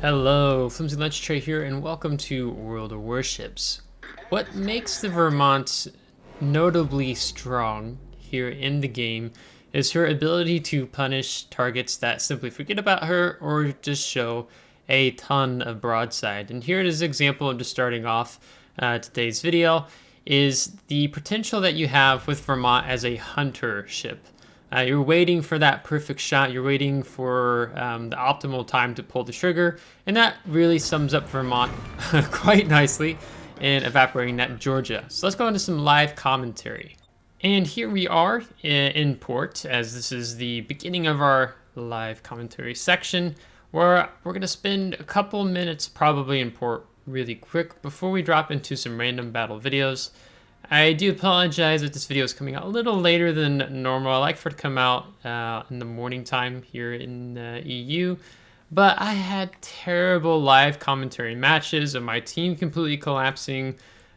Hello, FlimsyLunchTray here, and welcome to World of Warships. What makes the Vermont notably strong here in the game is her ability to punish targets that simply forget about her or just show a ton of broadside. And here is an example of just starting off today's video is the potential that you have with Vermont as a hunter ship. You're waiting for that perfect shot. You're waiting for the optimal time to pull the trigger. And that really sums up Vermont quite nicely in evaporating that Georgia. So let's go into some live commentary. And here we are in port, as this is the beginning of our live commentary section, where we're going to spend a couple minutes probably in port really quick before we drop into some random battle videos. I do apologize if this video is coming out a little later than normal. I like for it to come out in the morning time here in the EU. But I had terrible live commentary matches of my team completely collapsing,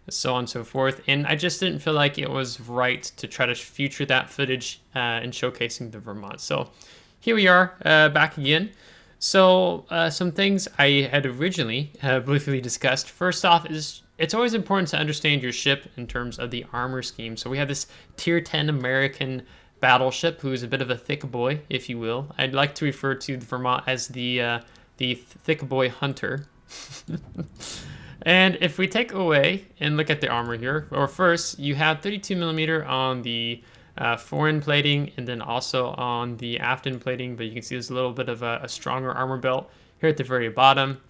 so on and so forth. And I just didn't feel like it was right to try to feature that footage in showcasing the Vermont. So here we are back again. So some things I had originally briefly discussed. First off is it's always important to understand your ship in terms of the armor scheme. So we have this tier 10 American battleship who is a bit of a thick boy, if you will. I'd like to refer to the Vermont as the thick boy hunter. And if we take away and look at the armor here, or first you have 32 millimeter on the fore-end plating and then also on the aft-end plating, but you can see there's a little bit of a stronger armor belt here at the very bottom.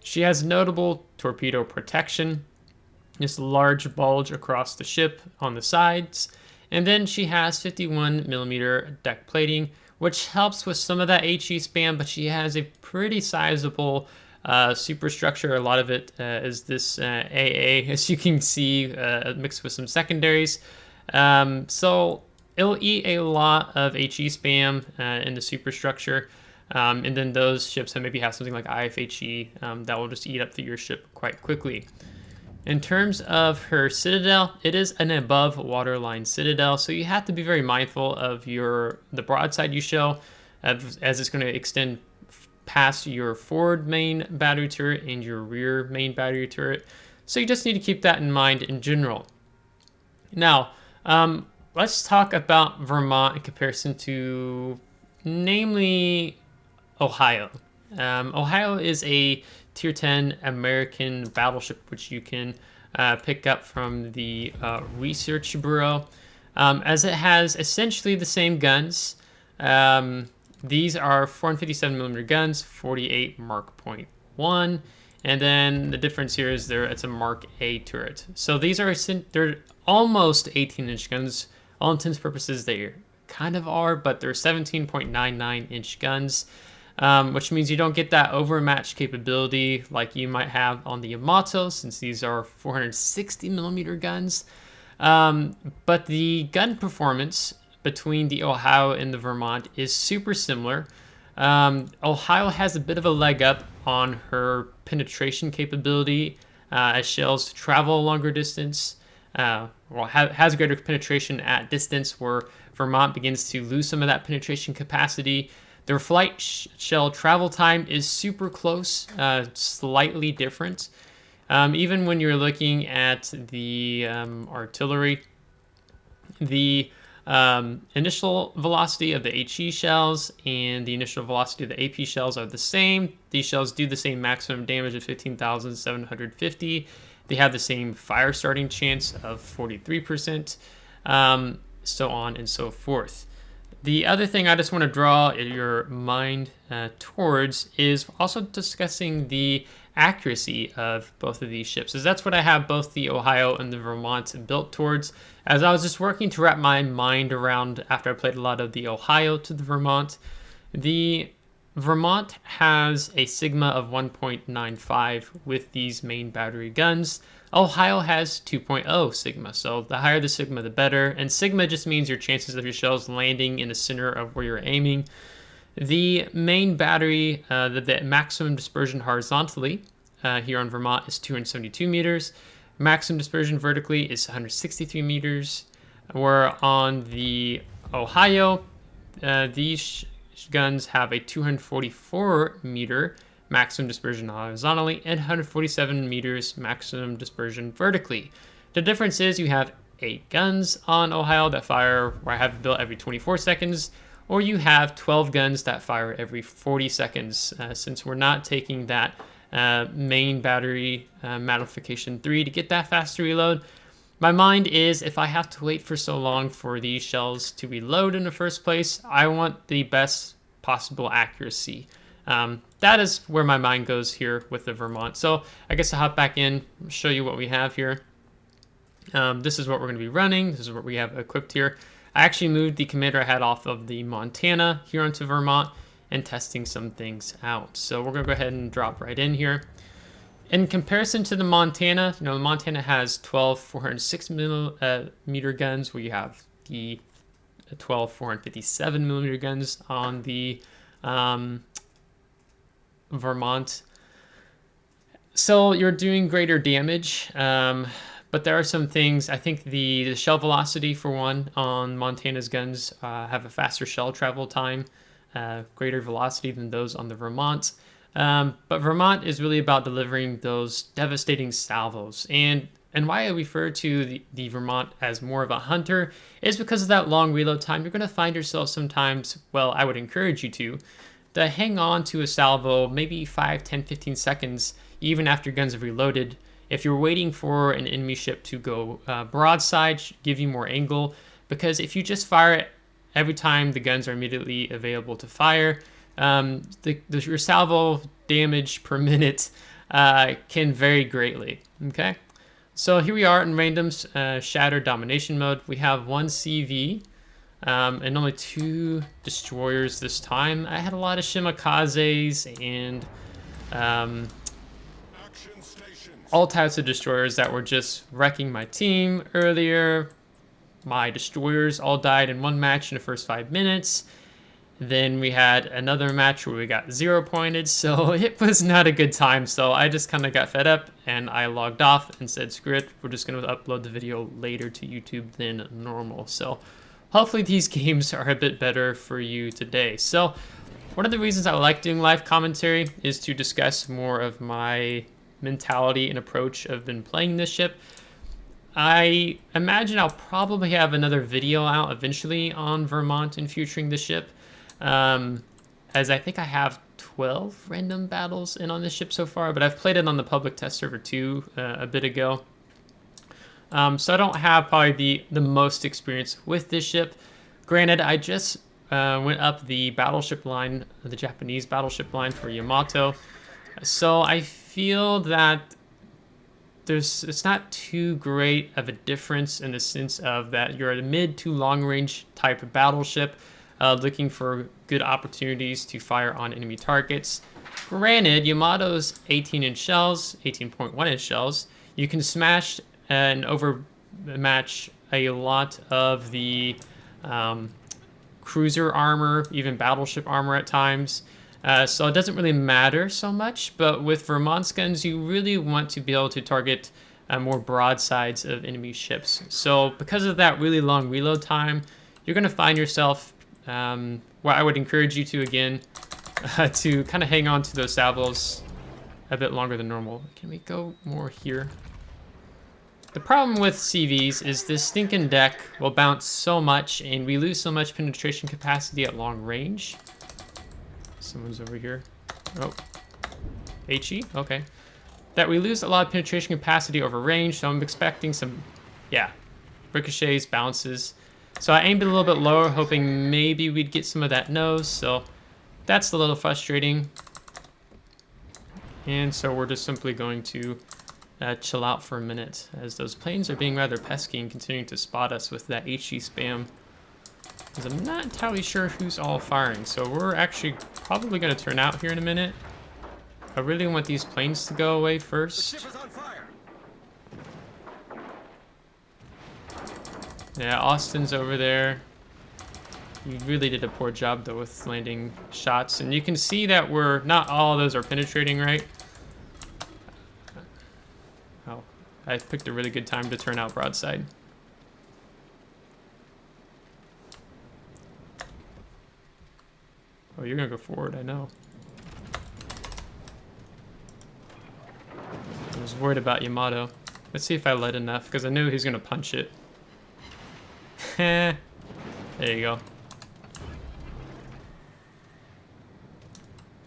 She has notable torpedo protection, this large bulge across the ship on the sides, and then she has 51 millimeter deck plating, which helps with some of that HE spam, but she has a pretty sizable superstructure. A lot of it is this AA, as you can see, mixed with some secondaries. So it'll eat a lot of HE spam in the superstructure. And then those ships that maybe have something like IFHE that will just eat up through your ship quite quickly. In terms of her citadel, it is an above waterline citadel, so you have to be very mindful of the broadside you show, as it's going to extend past your forward main battery turret and your rear main battery turret. So you just need to keep that in mind in general. Now, let's talk about Vermont in comparison to, namely, Ohio. Ohio is a tier 10 American battleship, which you can pick up from the Research Bureau, as it has essentially the same guns. These are 457 millimeter guns, 48 Mark .1, and then the difference here is it's a Mark A turret. So these they're almost 18-inch guns. All intents and purposes, they kind of are, but they're 17.99-inch guns. Which means you don't get that overmatch capability like you might have on the Yamato, since these are 460 millimeter guns. But the gun performance between the Ohio and the Vermont is super similar. Ohio has a bit of a leg up on her penetration capability as shells travel a longer distance. Has greater penetration at distance, where Vermont begins to lose some of that penetration capacity. Their flight shell travel time is super close, slightly different. Even when you're looking at the artillery, the initial velocity of the HE shells and the initial velocity of the AP shells are the same. These shells do the same maximum damage of 15,750. They have the same fire starting chance of 43%, so on and so forth. The other thing I just want to draw your mind towards is also discussing the accuracy of both of these ships, as that's what I have both the Ohio and the Vermont built towards. As I was just working to wrap my mind around after I played a lot of the Ohio to the Vermont has a Sigma of 1.95 with these main battery guns. Ohio has 2.0 Sigma, so the higher the Sigma, the better. And Sigma just means your chances of your shells landing in the center of where you're aiming. The main battery, the maximum dispersion horizontally here on Vermont is 272 meters. Maximum dispersion vertically is 163 meters. Where on the Ohio, these guns have a 244 meter maximum dispersion horizontally, and 147 meters maximum dispersion vertically. The difference is you have 8 guns on Ohio that fire where I have it built every 24 seconds, or you have 12 guns that fire every 40 seconds, since we're not taking that main battery modification 3 to get that faster reload. My mind is, if I have to wait for so long for these shells to reload in the first place, I want the best possible accuracy. That is where my mind goes here with the Vermont. So I guess I'll hop back in, show you what we have here. This is what we're going to be running. This is what we have equipped here. I actually moved the commander I had off of the Montana here onto Vermont and testing some things out. So we're going to go ahead and drop right in here. In comparison to the Montana, the Montana has 12 406 millimeter guns, where you have the 12 457 millimeter guns on the Vermont. So you're doing greater damage, but there are some things. I think the shell velocity, for one, on Montana's guns have a faster shell travel time, greater velocity than those on the Vermont. But Vermont is really about delivering those devastating salvos. And why I refer to the Vermont as more of a hunter is because of that long reload time. You're going to find yourself sometimes, well, I would encourage you to hang on to a salvo maybe 5, 10, 15 seconds, even after your guns have reloaded. If you're waiting for an enemy ship to go broadside, give you more angle, because if you just fire it every time the guns are immediately available to fire, your salvo damage per minute can vary greatly. Okay, so here we are in random's Shattered Domination mode. We have 1 CV and only 2 destroyers this time. I had a lot of Shimikazes and all types of destroyers that were just wrecking my team earlier. My destroyers all died in one match in the first 5 minutes. Then we had another match where we got 0 pointed, so it was not a good time. So I just kind of got fed up and I logged off and said, screw it, we're just going to upload the video later to YouTube than normal. So hopefully these games are a bit better for you today. So one of the reasons I like doing live commentary is to discuss more of my mentality and approach of been playing this ship. I imagine I'll probably have another video out eventually on Vermont and featuring the ship. As I think I have 12 random battles in on this ship so far, but I've played it on the public test server too a bit ago. So I don't have probably the most experience with this ship. Granted, I just went up the battleship line, the Japanese battleship line for Yamato. So I feel that it's not too great of a difference in the sense of that you're a mid to long range type of battleship, looking for good opportunities to fire on enemy targets. Granted, Yamato's 18-inch shells, 18.1-inch shells, you can smash and overmatch a lot of the cruiser armor, even battleship armor at times. So it doesn't really matter so much, but with Vermont's guns, you really want to be able to target more broadsides of enemy ships. So because of that really long reload time, you're going to find yourself, well, I would encourage you to, again, to kind of hang on to those salvos a bit longer than normal. Can we go more here? The problem with CVs is this stinking deck will bounce so much, and we lose so much penetration capacity at long range. Someone's over here. Oh. HE? Okay. That we lose a lot of penetration capacity over range, so I'm expecting some, yeah, ricochets, bounces. So I aimed it a little bit lower, hoping maybe we'd get some of that nose, so that's a little frustrating. And so we're just simply going to chill out for a minute, as those planes are being rather pesky and continuing to spot us with that HE spam. Because I'm not entirely sure who's all firing, so we're actually probably going to turn out here in a minute. I really want these planes to go away first. The ship is on fire. Yeah, Austin's over there. He really did a poor job though with landing shots, and you can see that we're not all of those are penetrating, right? Oh, I picked a really good time to turn out broadside. Oh, you're gonna go forward, I know. was worried about Yamato. Let's see if I led enough, because I knew he was going to punch it. There you go.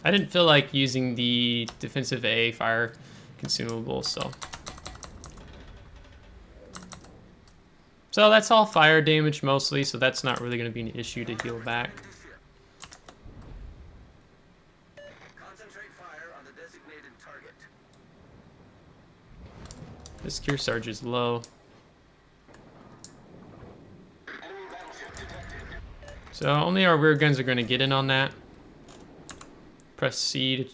I didn't feel like using the defensive A fire consumable, so that's all fire damage mostly, so that's not really going to be an issue to heal back. Concentrate fire on the designated target. This Kearsarge is low. So only our rear guns are going to get in on that. Press C to...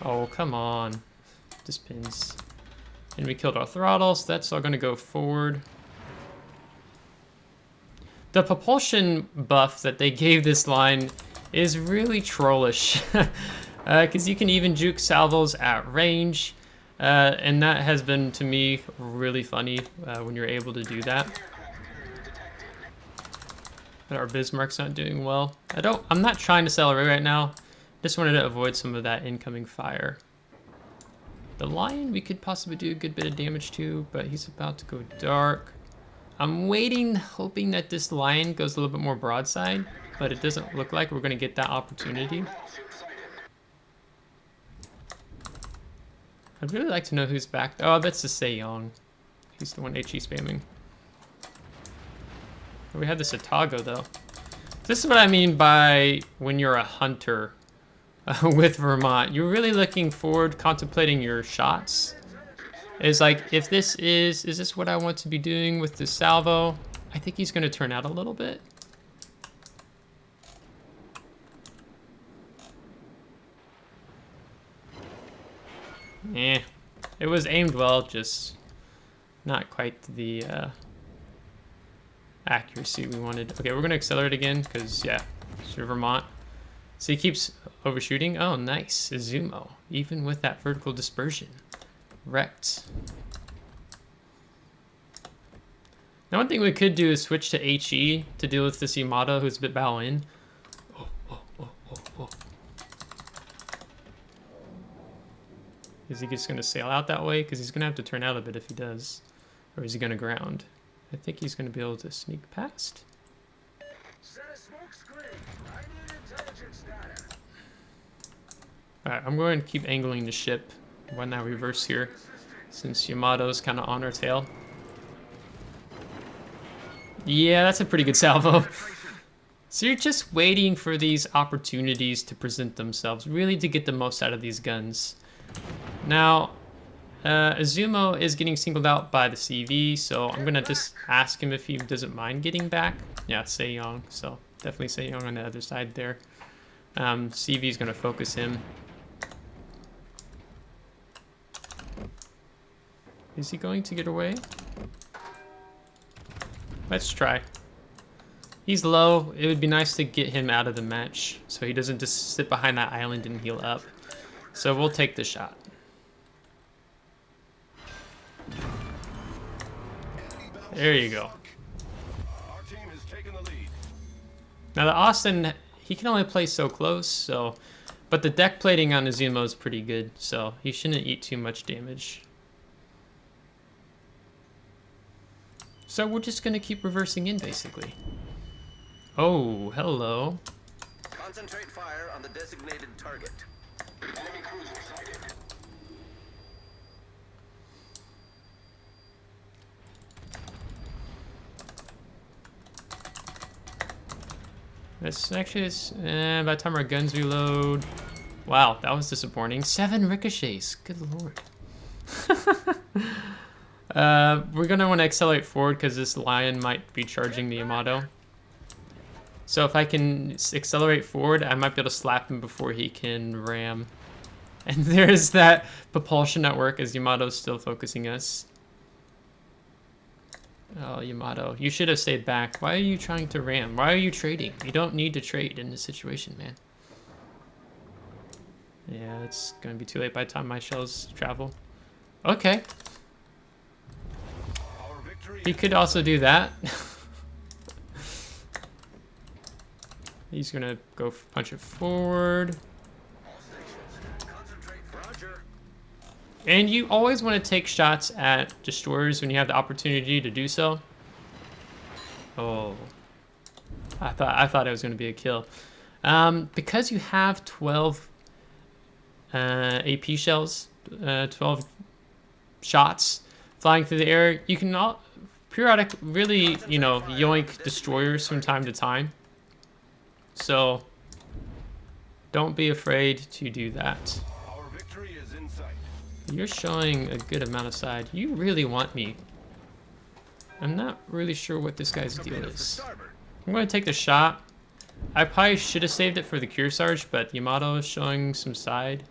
Oh, come on. This pins. And we killed our throttle, so that's all going to go forward. The propulsion buff that they gave this line is really trollish. Because you can even juke salvos at range. And that has been, to me, really funny when you're able to do that. But our Bismarck's not doing well. I'm not trying to accelerate right now. Just wanted to avoid some of that incoming fire. The Lion we could possibly do a good bit of damage to, but he's about to go dark. I'm waiting, hoping that this Lion goes a little bit more broadside, but it doesn't look like we're gonna get that opportunity. I'd really like to know who's back. Oh, that's the Sejong. He's the one HE spamming. We have this Atago though. This is what I mean by when you're a hunter with Vermont. You're really looking forward, contemplating your shots. It's like, if this is this what I want to be doing with this salvo? I think he's gonna turn out a little bit. Eh, it was aimed well, just not quite the accuracy we wanted. Okay, we're gonna accelerate again, because yeah, it's your Vermont. So he keeps overshooting. Oh, nice, Izumo, even with that vertical dispersion. Wrecked. Now one thing we could do is switch to HE to deal with this Yamato who's a bit bow in. Oh. Is he just gonna sail out that way? Because he's gonna have to turn out a bit if he does. Or is he gonna ground? I think he's gonna be able to sneak past. Alright, I'm going to keep angling the ship. Why not reverse here? Since Yamato's kind of on our tail. Yeah, that's a pretty good salvo. So you're just waiting for these opportunities to present themselves, really to get the most out of these guns. Now, Izumo is getting singled out by the CV, so I'm gonna just ask him if he doesn't mind getting back. Yeah, Sejong, so definitely Sejong on the other side there. CV is gonna focus him. Is he going to get away? Let's try. He's low. It would be nice to get him out of the match so he doesn't just sit behind that island and heal up. So we'll take the shot. There you go. Now the Austin, he can only play so close, so, but the deck plating on Izumo is pretty good, so he shouldn't eat too much damage. So we're just gonna keep reversing in, basically. Oh, hello. Concentrate fire on the designated target. Enemy cruiser sighted. This actually is, by the time our guns reload. Wow, that was disappointing. 7 ricochets, good lord. We're gonna want to accelerate forward because this Lion might be charging the Yamato. So if I can accelerate forward, I might be able to slap him before he can ram. And there's that propulsion network as Yamato's still focusing us. Oh, Yamato, you should have stayed back. Why are you trying to ram? Why are you trading? You don't need to trade in this situation, man. Yeah, it's gonna be too late by the time my shells travel. Okay. He could also do that. He's gonna go punch it forward. And you always want to take shots at destroyers when you have the opportunity to do so. Oh, I thought it was going to be a kill. Because you have 12 AP shells, 12 shots flying through the air, you can really, you know, yoink destroyers from time to time. So don't be afraid to do that. Our victory is in sight. You're showing a good amount of side. You really want me. I'm not really sure what this guy's deal is. I'm going to take the shot. I probably should have saved it for the Kearsarge, but Yamato is showing some side.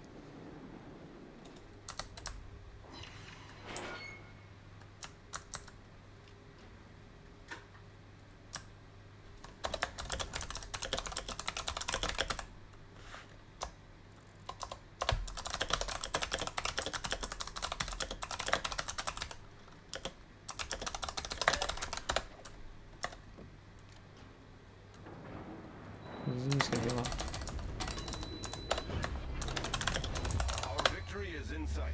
This is gonna be a lot. Our victory is in sight.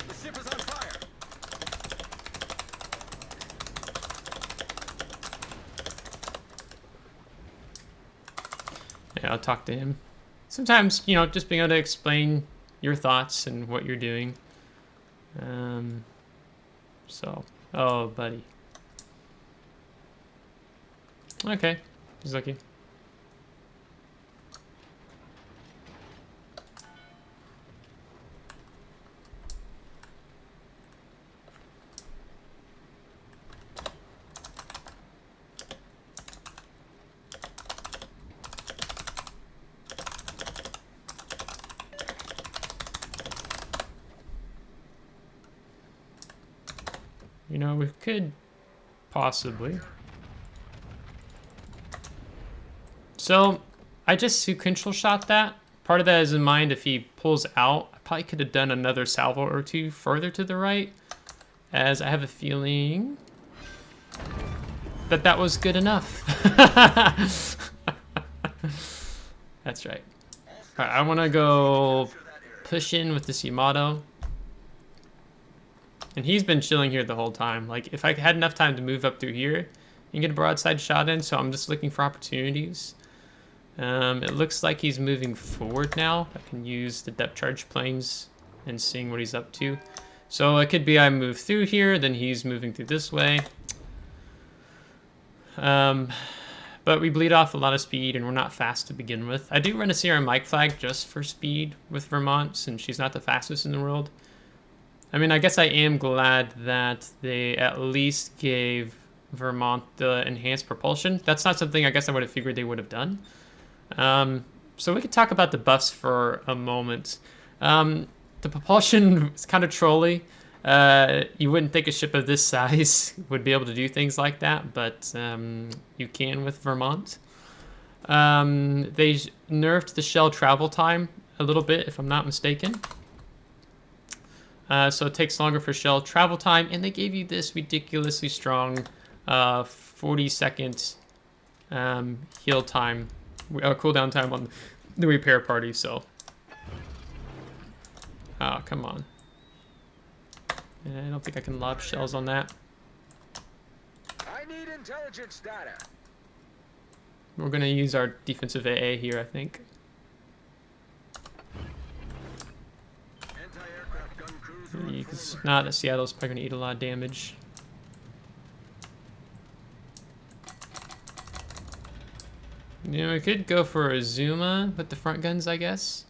The ship is on fire. Yeah, I'll talk to him. Sometimes, you know, just being able to explain your thoughts and what you're doing. Oh, buddy. Okay, he's lucky. You know, we could possibly. So, I just sequential shot that. Part of that is in mind if he pulls out. I probably could have done another salvo or two further to the right, as I have a feeling that that was good enough. That's right. All right, I want to go push in with this Yamato. And he's been chilling here the whole time. Like, if I had enough time to move up through here and get a broadside shot in, so I'm just looking for opportunities. It looks like he's moving forward now. I can use the depth charge planes and seeing what he's up to. So it could be I move through here, then he's moving through this way. But we bleed off a lot of speed and we're not fast to begin with. I do run a Sierra Mike flag just for speed with Vermont, since she's not the fastest in the world. I mean, I guess I am glad that they at least gave Vermont the enhanced propulsion. That's not something I guess I would have figured they would have done. So we could talk about the buffs for a moment. The propulsion is kind of trolly. You wouldn't think a ship of this size would be able to do things like that, but you can with Vermont. They nerfed the shell travel time a little bit, if I'm not mistaken. So it takes longer for shell travel time, and they gave you this ridiculously strong 40-second heal time, cooldown time on the repair party. So, oh, come on. I don't think I can lob shells on that. I need intelligence data. We're gonna use our defensive AA here, I think. Anti-aircraft gun crews are on Because full if not, Seattle's probably gonna eat a lot of damage. You know, we could go for a Zuma with the front guns, I guess.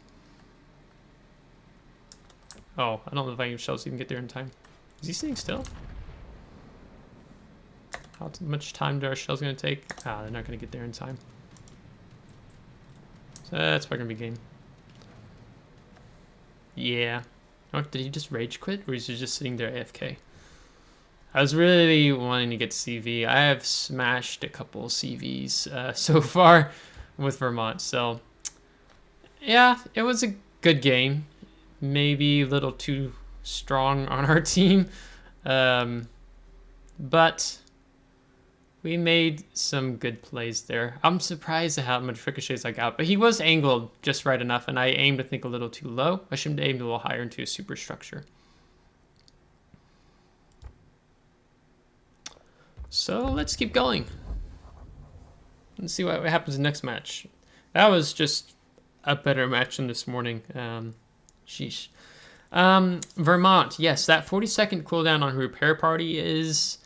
Oh, I don't know if I can shells even get there in time. Is he sitting still? How much time do our shells gonna take? Ah, they're not gonna get there in time. So that's probably gonna be game. Yeah. Oh, did he just rage quit, or is he just sitting there AFK? I was really wanting to get CV. I have smashed a couple CVs so far with Vermont. So, yeah, it was a good game. Maybe a little too strong on our team. But we made some good plays there. I'm surprised at how much ricochets I got. But he was angled just right enough, and I aimed, I think, a little too low. I should have aimed a little higher into a superstructure. So let's keep going. Let's see what happens in the next match. That was just a better match than this morning. Sheesh. Vermont, yes, that 40-second cooldown on repair party is...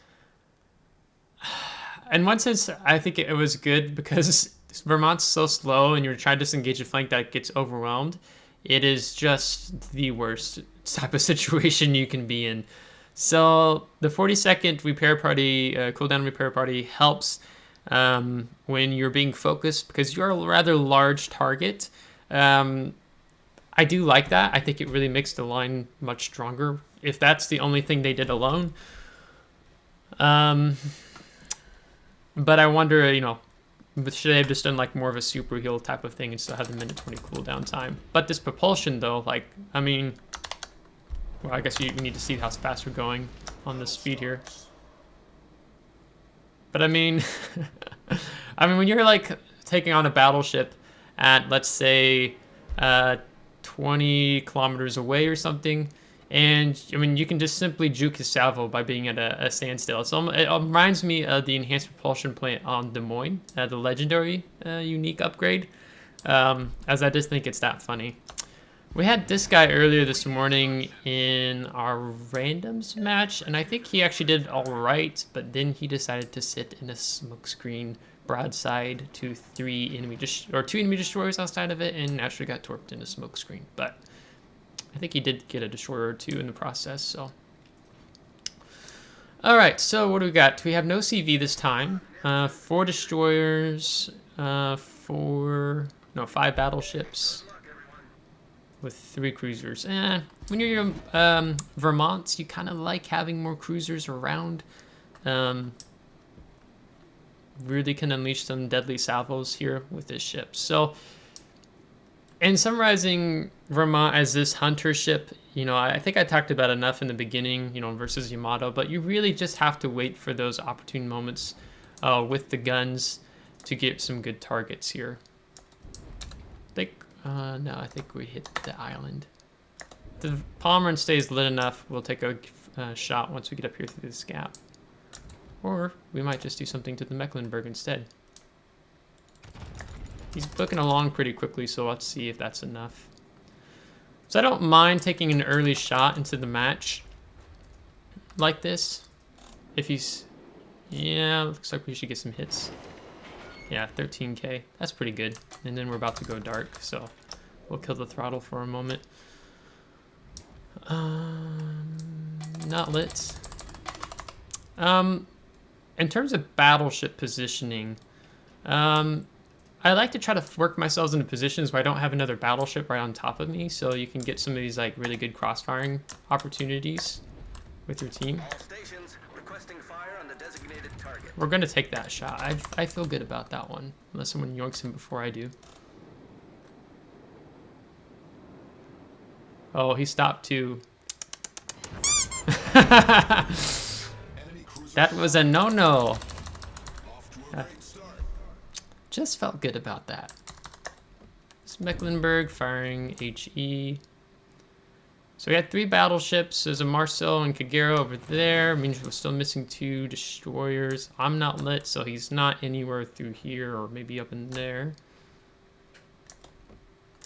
In one sense, I think it was good because Vermont's so slow and you're trying to disengage a flank that gets overwhelmed. It is just the worst type of situation you can be in. So the 40-second repair party, cooldown repair party helps when you're being focused because you're a rather large target. I do like that. I think it really makes the line much stronger if that's the only thing they did alone. But I wonder, you know, should they have just done like more of a super heal type of thing and still have the minute 20 cooldown time? But this propulsion though, like, I mean, well, I guess you need to see how fast we're going on the speed here. But I mean, I mean, when you're like taking on a battleship at, let's say, 20 kilometers away or something, and I mean, you can just simply juke his salvo by being at a standstill. So it reminds me of the enhanced propulsion plant on Des Moines, the legendary unique upgrade, as I just think it's that funny. We had this guy earlier this morning in our randoms match, and I think he actually did all right, but then he decided to sit in a smokescreen broadside to two enemy destroyers outside of it, and actually got torped in a smokescreen. But I think he did get a destroyer or two in the process. So, all right. So what do we got? We have no CV this time. 4 destroyers. 5 battleships. With 3 cruisers. When you're Vermont, you kind of like having more cruisers around. Really can unleash some deadly salvos here with this ship. So, in summarizing Vermont as this hunter ship, you know, I think I talked about enough in the beginning, you know, versus Yamato, but you really just have to wait for those opportune moments with the guns to get some good targets here. No, I think we hit the island. The Pomeran stays lit enough, we'll take a shot once we get up here through this gap. Or we might just do something to the Mecklenburg instead. He's booking along pretty quickly, so let's see if that's enough. So I don't mind taking an early shot into the match like this. If he's... Yeah, looks like we should get some hits. Yeah, 13k. That's pretty good. And then we're about to go dark, so we'll kill the throttle for a moment. Not lit. In terms of battleship positioning, I like to try to work myself into positions where I don't have another battleship right on top of me, so you can get some of these like really good cross-firing opportunities with your team. All stations requesting fire on the designated target. We're gonna take that shot. I feel good about that one, unless someone yoinks him before I do. Oh, he stopped too. That was a no-no. Just felt good about that. It's Mecklenburg firing HE. So we had 3 battleships. There's a Marcel and Kagero over there. Means we're still missing 2 destroyers. I'm not lit, so he's not anywhere through here or maybe up in there.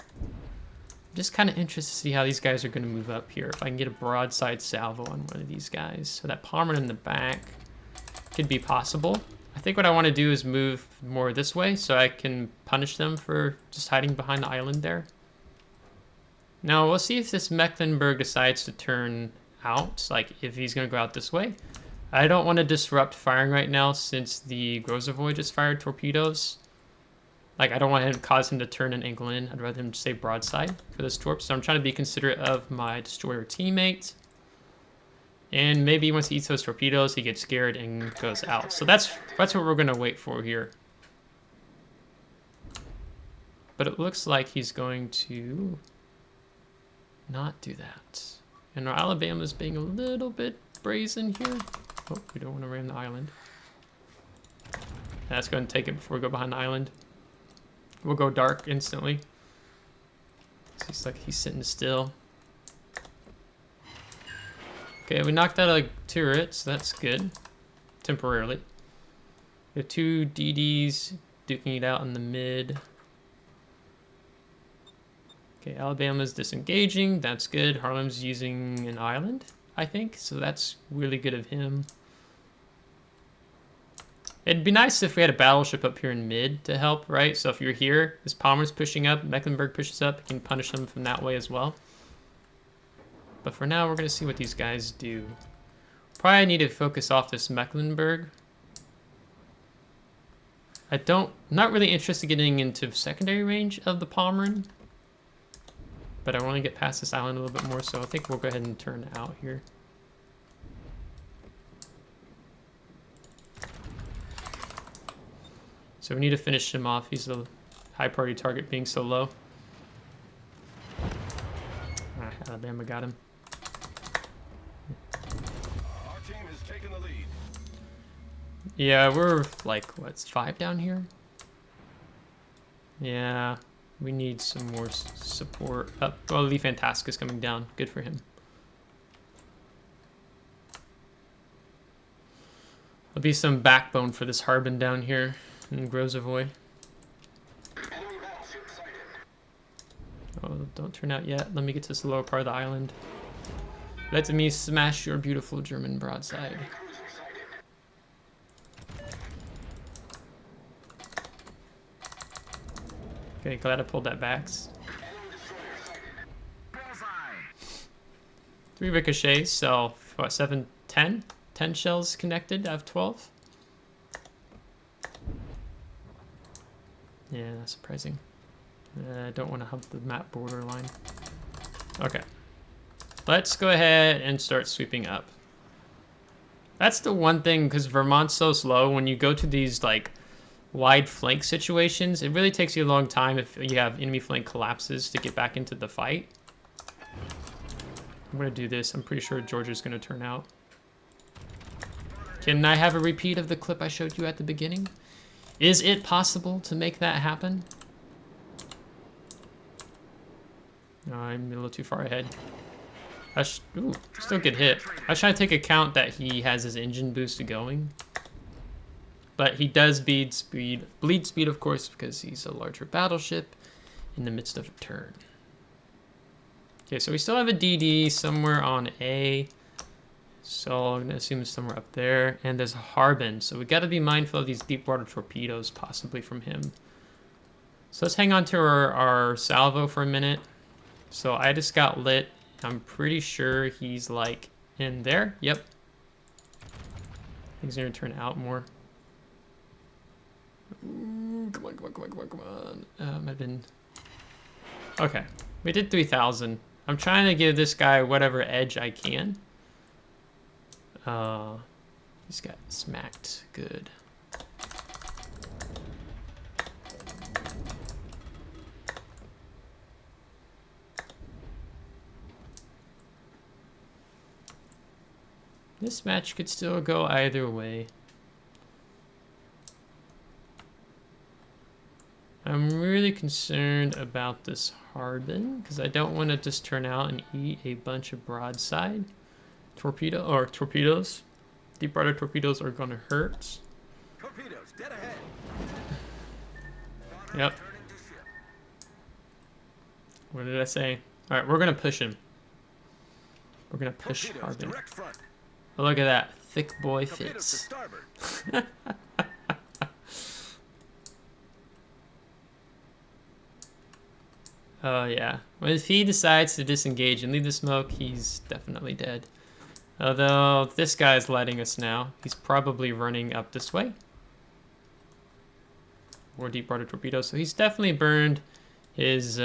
I'm just kind of interested to see how these guys are going to move up here. If I can get a broadside salvo on one of these guys. So that Palmer in the back could be possible. I think what I want to do is move more this way so I can punish them for just hiding behind the island there. Now we'll see if this Mecklenburg decides to turn out, like if he's going to go out this way. I don't want to disrupt firing right now since the Grozavoy just fired torpedoes. Like I don't want to cause him to turn and angle in. I'd rather him stay broadside for this torp. So I'm trying to be considerate of my destroyer teammate. And maybe once he eats those torpedoes, he gets scared and goes out. So that's what we're gonna wait for here. But it looks like he's going to not do that. And our Alabama's being a little bit brazen here. Oh, we don't want to ram the island. That's going to take it before we go behind the island. We'll go dark instantly. Seems like he's sitting still. Okay, we knocked out a turret, so that's good. Temporarily. We have 2 DDs duking it out in the mid. Okay, Alabama's disengaging. That's good. Harlem's using an island, I think. So that's really good of him. It'd be nice if we had a battleship up here in mid to help, right? So if you're here, this Palmer's pushing up, Mecklenburg pushes up, you can punish them from that way as well. But for now, we're going to see what these guys do. Probably need to focus off this Mecklenburg. I'm not really interested in getting into secondary range of the Palmerin. But I want to get past this island a little bit more, so I think we'll go ahead and turn out here. So we need to finish him off. He's a high priority target being so low. Ah, Alabama got him. Our team has taken the lead. Yeah, we're like, what's 5 down here? Yeah. We need some more support up. Oh, Lee Fantastic is coming down. Good for him. There'll be some backbone for this Harbin down here in Grozavoy. Oh, don't turn out yet. Let me get to this lower part of the island. Let me smash your beautiful German broadside. Okay, glad I pulled that back. 3 ricochets, so what, 7, 10? 10 shells connected out of 12? Yeah, that's surprising. I don't want to hump the map borderline. Okay. Let's go ahead and start sweeping up. That's the one thing, because Vermont's so slow, when you go to these, like, wide flank situations, it really takes you a long time if you have enemy flank collapses to get back into the fight. I'm going to do this. I'm pretty sure Georgia's going to turn out. Can I have a repeat of the clip I showed you at the beginning? Is it possible to make that happen? No, I'm a little too far ahead. Ooh, still get hit. I was trying to take account that he has his engine boost going. But he does bleed speed, of course, because he's a larger battleship in the midst of a turn. Okay, so we still have a DD somewhere on A. So I'm going to assume it's somewhere up there. And there's a Harbin, so we got to be mindful of these deep water torpedoes, possibly from him. So let's hang on to our salvo for a minute. So I just got lit. I'm pretty sure he's like in there. Yep. He's going to turn out more. Come on, come on, come on, come on, come on. I've been... Okay, we did 3,000. I'm trying to give this guy whatever edge I can. He's got smacked. Good. This match could still go either way. I'm really concerned about this Harbin because I don't want to just turn out and eat a bunch of broadside torpedoes. Deep water torpedoes are gonna hurt. Torpedoes, dead ahead. Yep. What did I say? All right, we're gonna push him. We're gonna push Harbin. Oh, look at that, thick boy fits. Oh yeah. Well, if he decides to disengage and leave the smoke, he's definitely dead. Although this guy's letting us now. He's probably running up this way. More deep water torpedoes. So he's definitely burned his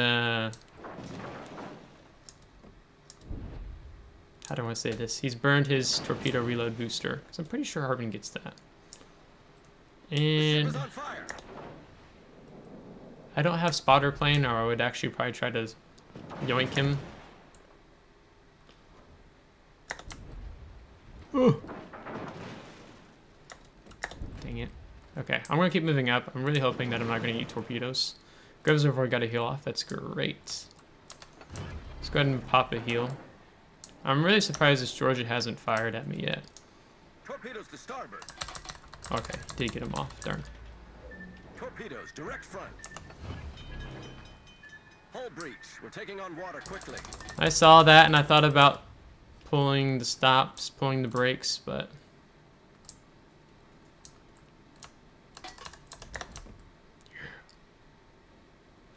how do I want to say this? He's burned his torpedo reload booster. So I'm pretty sure Harbin gets that. And I don't have spotter plane, or I would actually probably try to yoink him. Ooh. Dang it. Okay, I'm gonna keep moving up. I'm really hoping that I'm not gonna eat torpedoes. Reservoir got a heal off. That's great. Let's go ahead and pop a heal. I'm really surprised this Georgia hasn't fired at me yet. Torpedoes to starboard. Okay, did get him off. Darn. Torpedoes direct front. Hull breach. We're taking on water quickly. I saw that and I thought about pulling the stops, pulling the brakes, but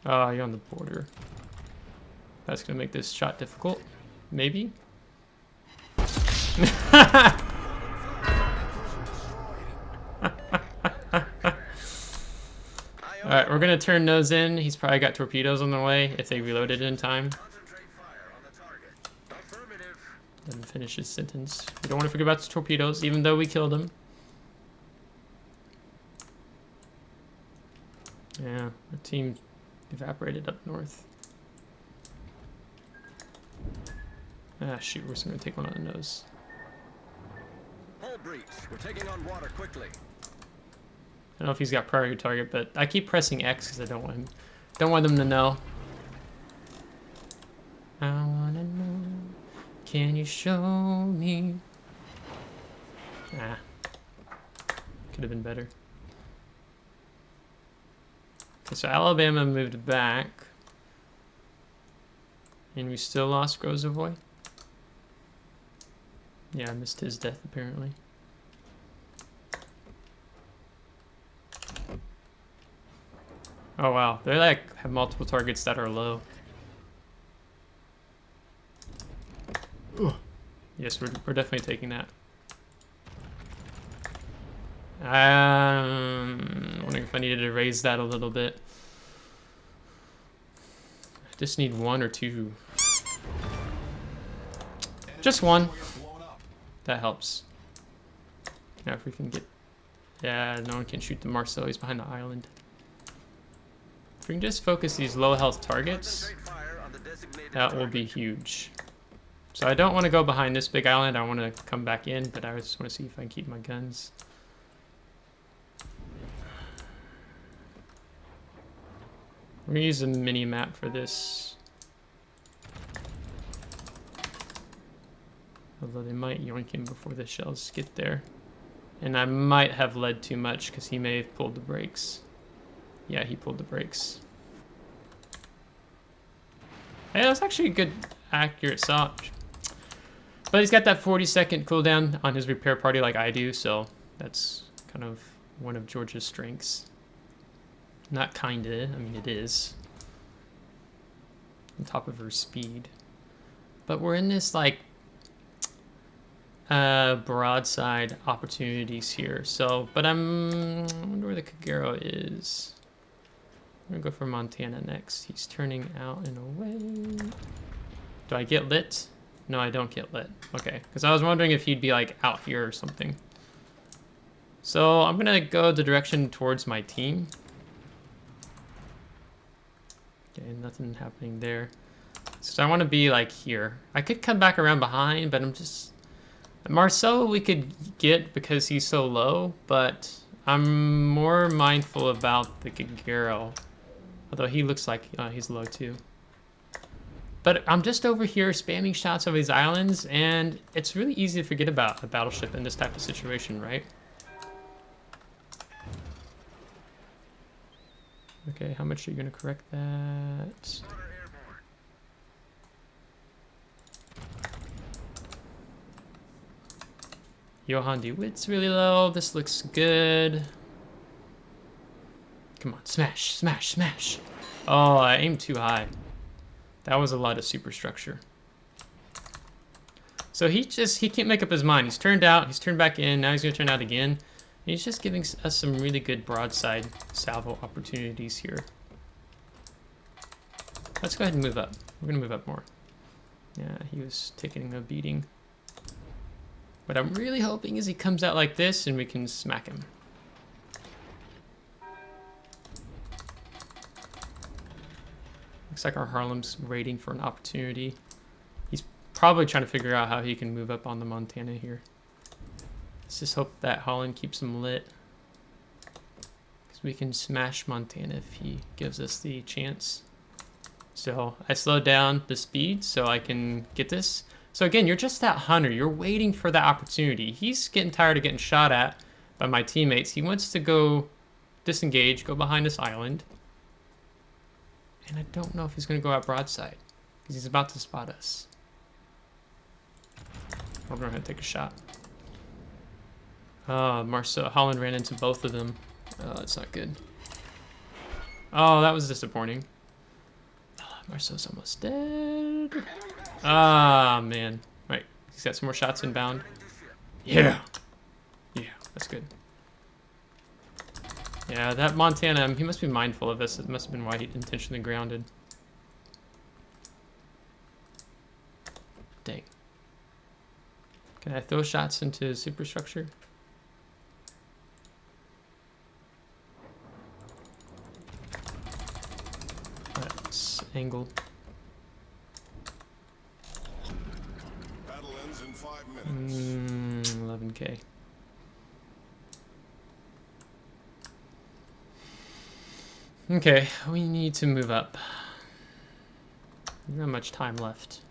oh, you're on the border. That's gonna make this shot difficult. Maybe. Alright, we're gonna turn those in. He's probably got torpedoes on the way if they reloaded in time. Let him finish his sentence. We don't want to forget about the torpedoes, even though we killed him. Yeah, the team evaporated up north. Ah, shoot, we're just gonna take one on the nose. Hull breach. We're taking on water quickly. I don't know if he's got priority target, but I keep pressing X because I don't want them to know. I wanna know. Can you show me? Ah, could have been better. Okay, so Alabama moved back, and we still lost Grozovoy. Yeah, I missed his death apparently. Oh wow, they like have multiple targets that are low. Ugh. Yes, we're definitely taking that. Wondering if I needed to raise that a little bit. I just need one or two. Just one. That helps. Now if we can get... Yeah, no one can shoot the Marceau. He's behind the island. If we can just focus these low health targets, that will be huge. So I don't want to go behind this big island. I want to come back in, but I just want to see if I can keep my guns. We're going to use a mini map for this. Although they might yoink him before the shells get there. And I might have led too much because he may have pulled the brakes. Yeah, he pulled the brakes. Hey, that's actually a good, accurate shot. But he's got that 40-second cooldown on his repair party like I do, so that's kind of one of Georgia's strengths. Not kinda, I mean it is. On top of her speed. But we're in this like broadside opportunities here. So, but I wonder where the Kagero is. I'm gonna go for Montana next. He's turning out and away. Do I get lit? No, I don't get lit. Okay, because I was wondering if he'd be like out here or something. So I'm gonna go the direction towards my team. Okay, nothing happening there. So I want to be like here. I could come back around behind, but I'm just... Marceau we could get because he's so low, but I'm more mindful about the Kagero. Although he looks like he's low too. But I'm just over here spamming shots over these islands, and it's really easy to forget about a battleship in this type of situation, right? Okay, how much are you going to correct that? Johan DeWitt's really low. This looks good. Come on, smash, smash, smash. Oh, I aimed too high. That was a lot of superstructure. So he can't make up his mind. He's turned out, he's turned back in, now he's gonna turn out again. And he's just giving us some really good broadside salvo opportunities here. Let's go ahead and move up. We're gonna move up more. Yeah, he was taking a beating. What I'm really hoping is he comes out like this and we can smack him. Looks like our Harlem's waiting for an opportunity. He's probably trying to figure out how he can move up on the Montana here. Let's just hope that Holland keeps him lit. Because we can smash Montana if he gives us the chance. So I slowed down the speed so I can get this. So again, you're just that hunter. You're waiting for that opportunity. He's getting tired of getting shot at by my teammates. He wants to go disengage, go behind this island. And I don't know if he's going to go out broadside because he's about to spot us. We're going to take a shot. Holland ran into both of them. Oh, that's not good. Oh, that was disappointing. Marceau's almost dead. Ah, man. Right. He's got some more shots inbound. Yeah. Yeah, that's good. Yeah, that Montana, he must be mindful of this. It must have been why he intentionally grounded. Dang. Can I throw shots into superstructure? That's angle. Battle ends in 5 minutes. 11K. Okay, we need to move up. We don't have much time left.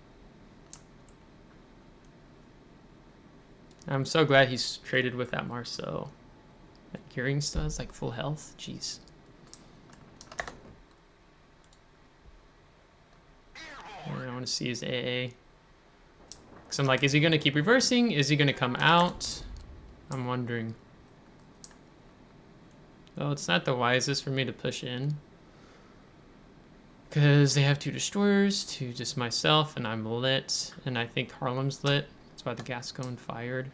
I'm so glad he's traded with that Marceau. That Gearing still has like full health. Jeez. I want to see his AA. Because I'm like, is he going to keep reversing? Is he going to come out? I'm wondering. Oh, it's not the wisest for me to push in. Because they have 2 destroyers, 2 just myself, and I'm lit. And I think Harlem's lit. That's why the gas going fired.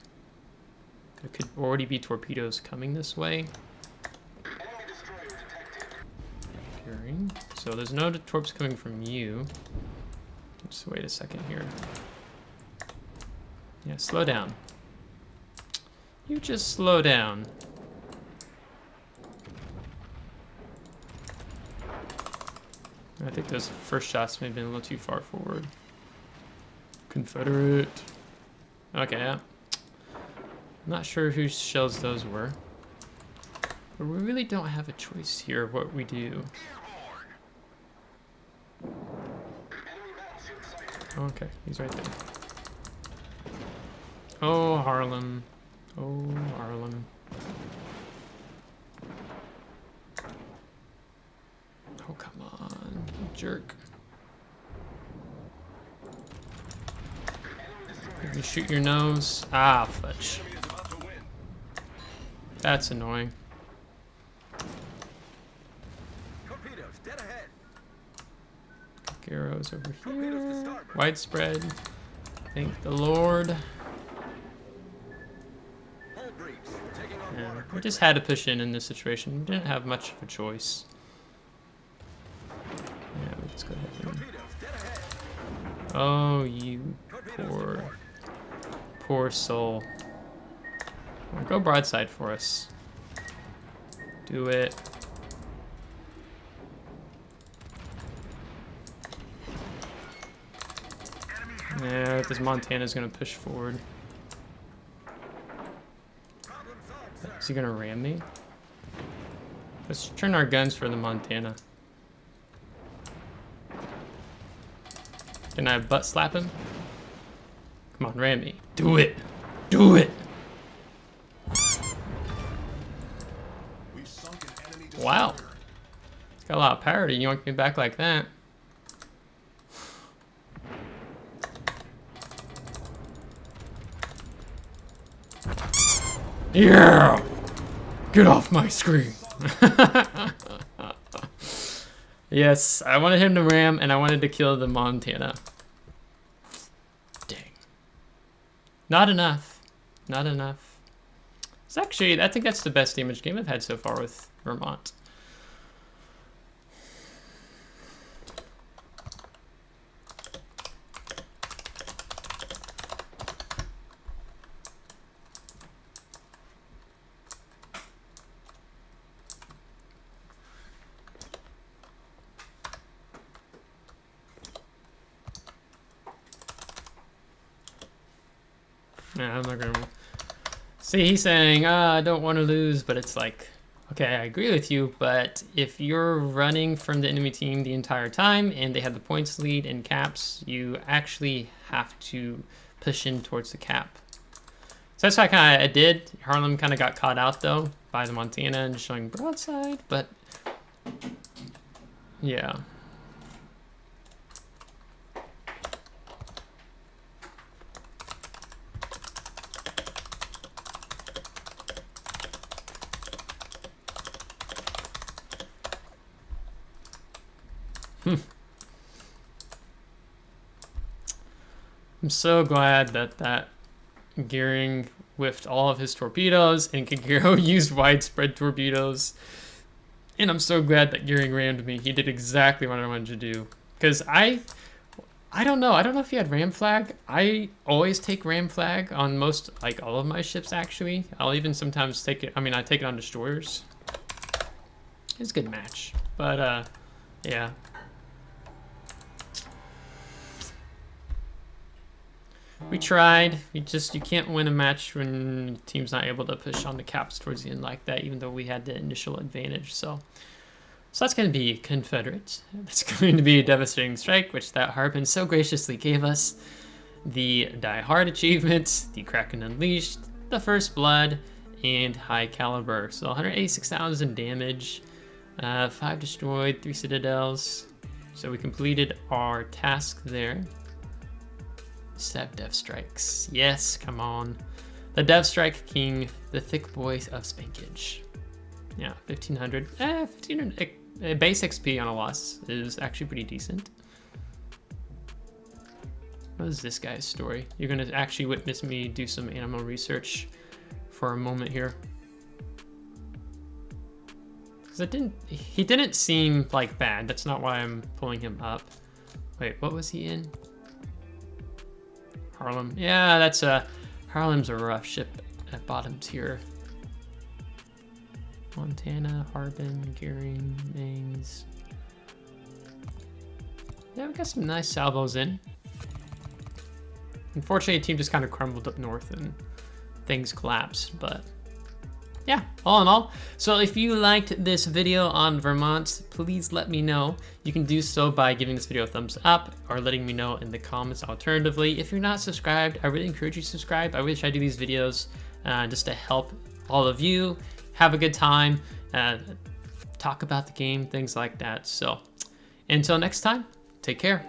There could already be torpedoes coming this way. Hearing. So there's no torps coming from you. Just wait a second here. Yeah, slow down. You just slow down. I think those first shots may have been a little too far forward. Confederate. Okay, yeah. I'm not sure whose shells those were. But we really don't have a choice here of what we do. Okay, he's right there. Oh, Harlem. Oh, Harlem. Oh, come on, you jerk. Let me shoot your nose. Ah, fudge. That's annoying. Torpedoes dead ahead. Arrows over here. Widespread. Thank the Lord. Hull breach. Taking on Yeah, water we just had to push in this situation. We didn't have much of a choice. Yeah, we just go ahead and... Torpedoes dead ahead. Oh, you Torpedoes poor, deployed. poor soul. Well, go broadside for us. Do it. Yeah, this Montana's gonna push forward. Problem solved, sir. Is he gonna ram me? Let's turn our guns for the Montana. Can I butt slap him? Come on, ram me. Do it! Do it! We've sunk an enemy Wow. destroyer. It's got a lot of power to yank me back like that. Yeah! Get off my screen! Yes, I wanted him to ram and I wanted to kill the Montana. Dang. Not enough. Not enough. It's actually, I think that's the best damage game I've had so far with Vermont. Yeah, I'm not gonna... See, he's saying, I don't want to lose, but it's like, okay, I agree with you, but if you're running from the enemy team the entire time and they have the points lead in caps, you actually have to push in towards the cap. So that's what I did. Harlem kind of got caught out, though, by the Montana and showing broadside, but yeah. I'm so glad that Gearing whiffed all of his torpedoes and Kagero used widespread torpedoes. And I'm so glad that Gearing rammed me. He did exactly what I wanted to do. Because I don't know. I don't know if he had ram flag. I always take ram flag on most, like all of my ships actually. I'll even sometimes take it. I mean, I take it on destroyers. It's a good match. But yeah. We tried. You can't win a match when the team's not able to push on the caps towards the end like that, even though we had the initial advantage. So that's going to be Confederate. That's going to be a devastating strike, which that Harpin so graciously gave us. The Die Hard achievement, the Kraken Unleashed, the First Blood, and High Caliber. So 186,000 damage, 5 destroyed, 3 citadels. So we completed our task there. 7 Dev Strikes. Yes, come on. The Dev Strike King, the thick boys of Spankage. Yeah, 1500. 1500. Base XP on a loss is actually pretty decent. What is this guy's story? You're gonna actually witness me do some animal research for a moment here. Because he didn't seem like bad. That's not why I'm pulling him up. Wait, what was he in? Harlem. Yeah, that's Harlem's a rough ship at bottom tier. Montana, Harbin, Gearing, Mains. Yeah, we got some nice salvos in. Unfortunately, the team just kind of crumbled up north and things collapsed, but yeah, all in all. So if you liked this video on Vermont, please let me know. You can do so by giving this video a thumbs up or letting me know in the comments. Alternatively, if you're not subscribed, I really encourage you to subscribe. I wish I do these videos just to help all of you have a good time, talk about the game, things like that. So until next time, take care.